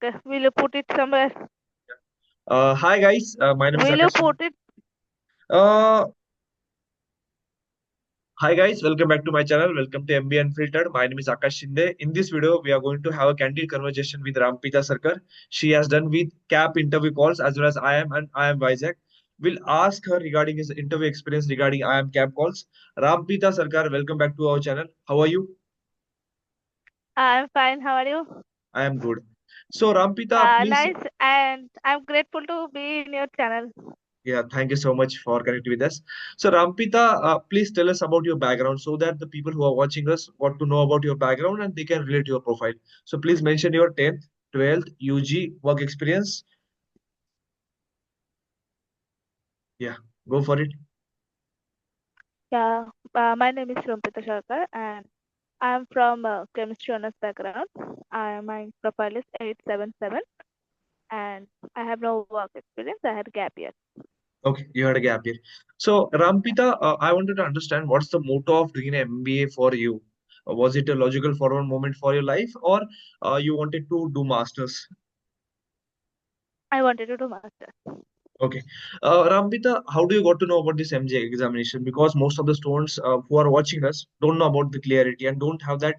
Okay. Will you put it somewhere? Hi guys, my name is Will you Akash. put it? Uh, Hi guys, welcome back to my channel. Welcome to MB Unfiltered. My name is Akash Shinde. In this video, we are going to have a candid conversation with Rampita Sarkar. She has done with CAP interview calls as well as IIM and IIM Vizag. We'll ask her regarding his interview experience regarding IIM CAP calls. Rampita Sarkar, welcome back to our channel. How are you? I'm fine. How are you? I am good. So Rampita, please. Nice. And I'm grateful to be in your channel. Yeah, thank you so much for connecting with us. So, Rampita, please tell us about your background so that the people who are watching us want to know about your background and they can relate to your profile. So, please mention your 10th, 12th, UG work experience. Yeah, go for it. Yeah. My name is Rampita Sarkar, and I'm from chemistry honors background. My profile is 877, and I have no work experience. I had gap year. Okay, you had a gap here. So, Rampita, I wanted to understand what's the motto of doing an MBA for you? Was it a logical forward moment for your life, or you wanted to do masters? I wanted to do master. Okay. Ramvita, how do you got to know about this MJ examination? Because most of the students who are watching us don't know about the clarity and don't have that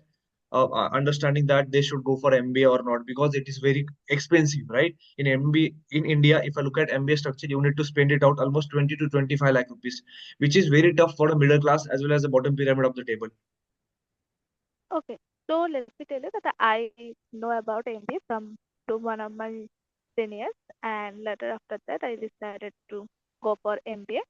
understanding that they should go for MBA or not because it is very expensive, right? In MBA in India, if I look at MBA structure, you need to spend it out almost 20 to 25 lakh rupees, which is very tough for the middle class as well as the bottom pyramid of the table. Okay. So let me tell you that I know about MBA from to one of my seniors, and later after that I decided to go for MBA.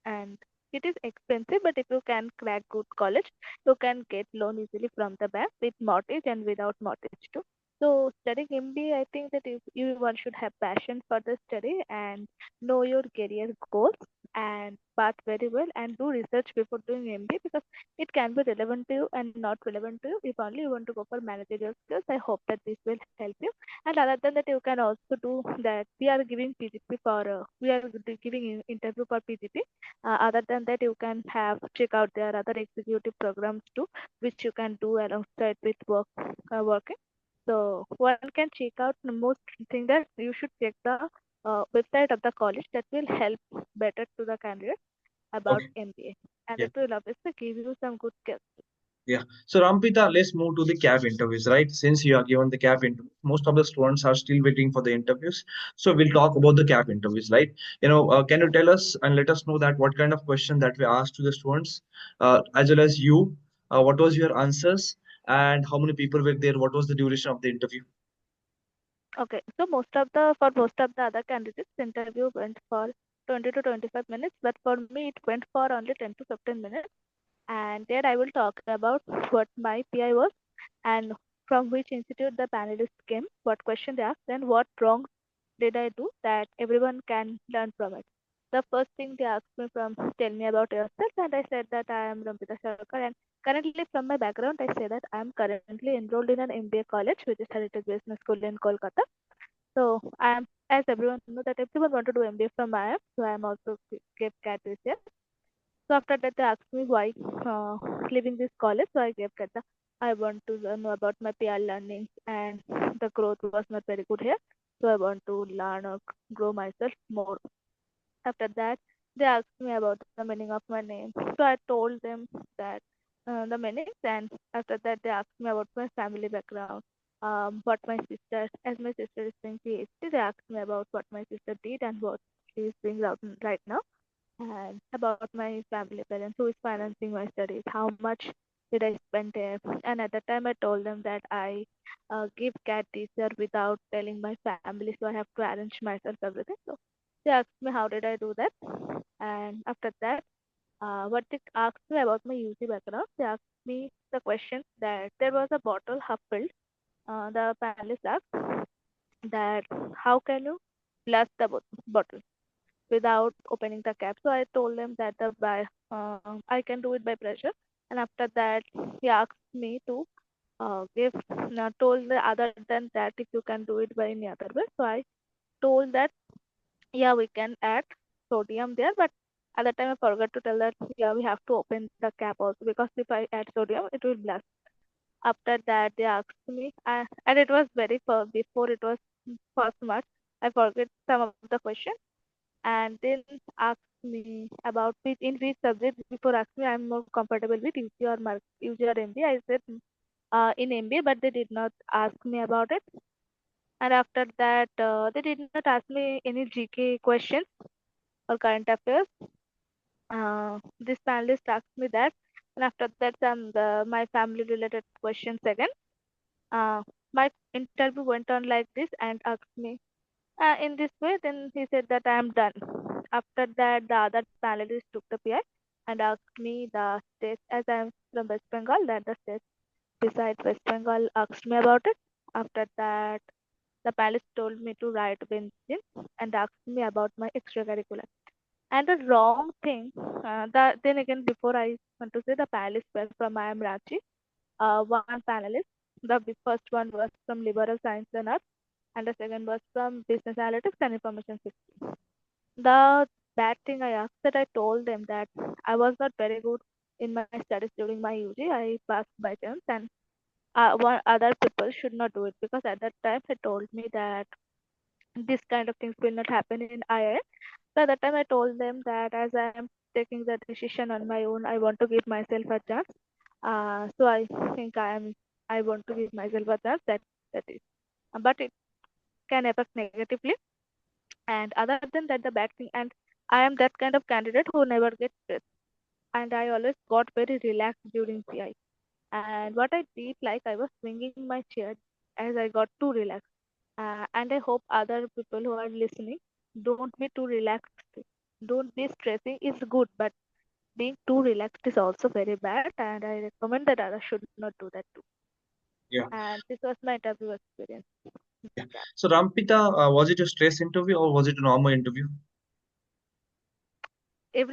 And it is expensive, but if you can crack good college, you can get loan easily from the bank with mortgage and without mortgage too. So studying MBA, I think that if you one should have passion for the study and know your career goals and path very well and do research before doing MBA, because it can be relevant to you and not relevant to you. If only you want to go for managerial skills, I hope that this will help you. And other than that, you can also do that. We are giving PGP for we are giving interview for PGP. Other than that, you can have check out their other executive programs too, which you can do alongside with working. So one can check out the most thing that you should check the website of the college that will help better to the candidate about Okay. MBA, and Yeah. it will obviously give you some good skills. Yeah. So Rampita, let's move to the CAP interviews, right? Since you are given the CAP interview, most of the students are still waiting for the interviews. So we'll talk about the CAP interviews, right? Can you tell us and let us know that what kind of question that we asked to the students, as well as you, what was your answers and how many people were there? What was the duration of the interview? Okay, so most of the other candidates, interview went for 20 to 25 minutes, but for me it went for only 10 to 15 minutes. And there I will talk about what my PI was and from which institute the panelists came, what question they asked, and what wrong did I do that everyone can learn from it. The first thing they asked me from tell me about yourself, and I said that I am Rampita Sarkar, and currently from my background I say that I am currently enrolled in an MBA college, which is Heritage Business School in Kolkata. So I am, as everyone know that everyone want to do MBA from IIM, so I am also gave CAT this year. So after that, they asked me why leaving this college. So I gave that I want to know about my PR learnings, and the growth was not very good here. So I want to learn or grow myself more. After that, they asked me about the meaning of my name. So I told them that the meanings, and after that, they asked me about my family background. What my sister, as my sister is doing PhD, they asked me about what my sister did and what she is doing right now, and about my family parents who is financing my studies, how much did I spend there. And at that time I told them that I give cat teacher without telling my family, so I have to arrange myself everything. So they asked me how did I do that, and after that what they asked me about my UC background, they asked me the question that there was a bottle half filled. The panelist asked that how can you blast the bottle without opening the cap. So I told him that I can do it by pressure. And after that, he asked me to give told the other than that if you can do it by any other way. So I told that yeah we can add sodium there, but at the time I forgot to tell that yeah we have to open the cap also, because if I add sodium it will blast. After that they asked me, and it was very before it was first mark. I forget some of the question, and then asked me about in which subject. Before asked me, I'm more comfortable with UG or UG or MBA. I said in MBA, but they did not ask me about it. And after that, they did not ask me any GK questions or current affairs. This panelist asked me that, and after that, my family related questions again. Uh, my interview went on like this and asked me in this way. Then he said that I am done. After that, the other panelist took the PI and asked me the state, as I am from West Bengal, that the state beside West Bengal asked me about it. After that, the panelist told me to write Benzene and asked me about my extracurricular. And the wrong thing, then again, before I want to say the panelists were from IIM Ranchi, one panelist. The first one was from Liberal Science and Arts, and the second was from Business Analytics and Information Systems. The bad thing I asked that I told them that I was not very good in my studies during my UG. I passed by chance, and one other people should not do it because at that time he told me that this kind of things will not happen in IIM. So at that time I told them that as I am taking the decision on my own, I want to give myself a chance. So I think I want to give myself a chance. That is, but it can affect negatively. And other than that, the bad thing, and I am that kind of candidate who never gets stressed, and I always got very relaxed during PI. And what I did, like I was swinging my chair as I got too relaxed. And I hope other people who are listening don't be too relaxed. Don't be stressing is good, but being too relaxed is also very bad. And I recommend that others should not do that too. Yeah. And this was my interview experience. Yeah. Yeah. So Rampita, was it a stress interview or was it a normal interview? It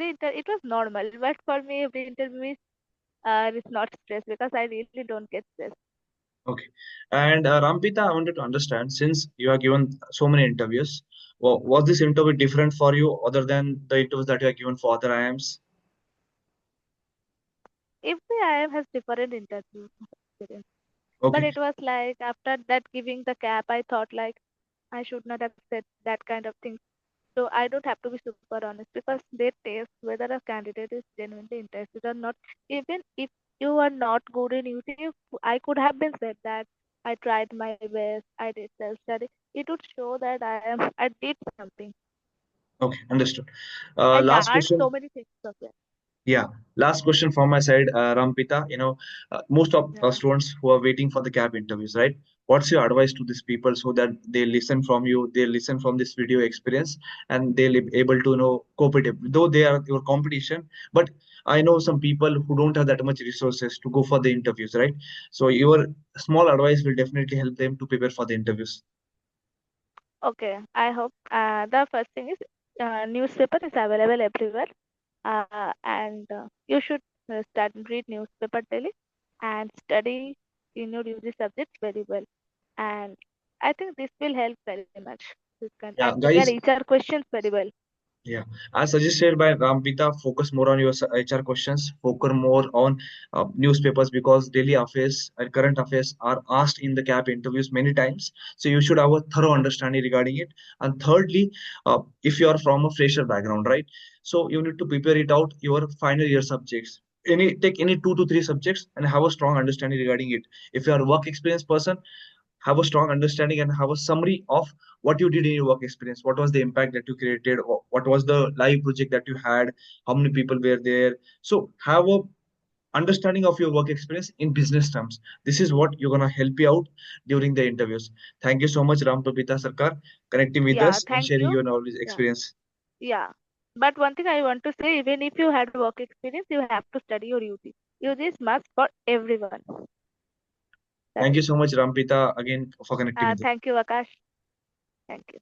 was normal, but for me, every interview is not stress because I really don't get stressed. Okay. And Rampita, I wanted to understand, since you have given so many interviews, was this interview different for you other than the interviews that you have given for other IIMs? Every IIM has different interview experience. But Okay. it was like after that giving the cap, I thought like I should not have said that kind of thing. So I don't have to be super honest because they test whether a candidate is genuinely interested or not. Even if you are not good in YouTube, I could have been said that I tried my best, I did self study. It would show that I did something. Okay, understood. I Last learned so question. many things from there. Yeah, last question from my side, Rampita. Most of our Yeah. students who are waiting for the CAP interviews, right? What's your advice to these people so that they listen from you, they listen from this video experience, and they'll be able to cope it, though they are your competition. But I know some people who don't have that much resources to go for the interviews, right? So your small advice will definitely help them to prepare for the interviews. Okay. I hope the first thing is newspaper is available everywhere. And you should start read newspaper daily and study in your UG subjects very well. And I think this will help very much. And Yeah, prepare guys. HR questions very well. Yeah, as suggested by Rampita, focus more on your HR questions, focus more on newspapers because daily affairs and current affairs are asked in the CAP interviews many times. So you should have a thorough understanding regarding it. And thirdly, if you are from a fresher background, right? So you need to prepare it out your final year subjects. Take any 2 to 3 subjects and have a strong understanding regarding it. If you are a work experience person, have a strong understanding and have a summary of what you did in your work experience. What was the impact that you created? What was the live project that you had? How many people were there? So have a understanding of your work experience in business terms. This is what you're gonna help you out during the interviews. Thank you so much, Rampita Sarkar, connecting with Yeah, us and thank sharing you. your knowledge Yeah, experience. yeah. But one thing I want to say, even if you had work experience, you have to study your UG. UG is must for everyone. That Thank is. you so much, Rampita, again for connecting with us. Thank you, Akash. Thank you.